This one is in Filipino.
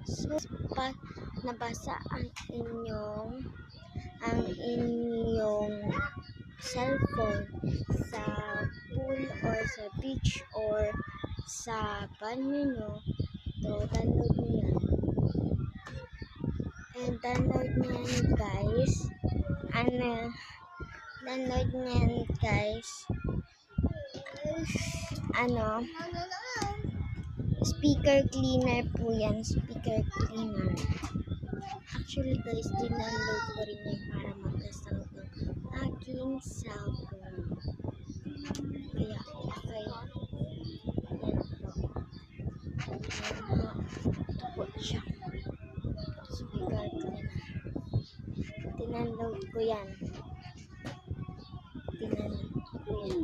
So, pag nabasa ang inyong cellphone sa pool or sa beach or sa banyo nyo, so download nyo yan. And download nyo yan guys. Download nyo yan guys. Speaker cleaner po yan. Speaker cleaner. Actually guys, dinaload ko rin yan para mag-test ng aking cellphone. Kaya, okay. Yan po. Ito po siya. Speaker cleaner. Dinaload ko yan. Dinaload ko yan.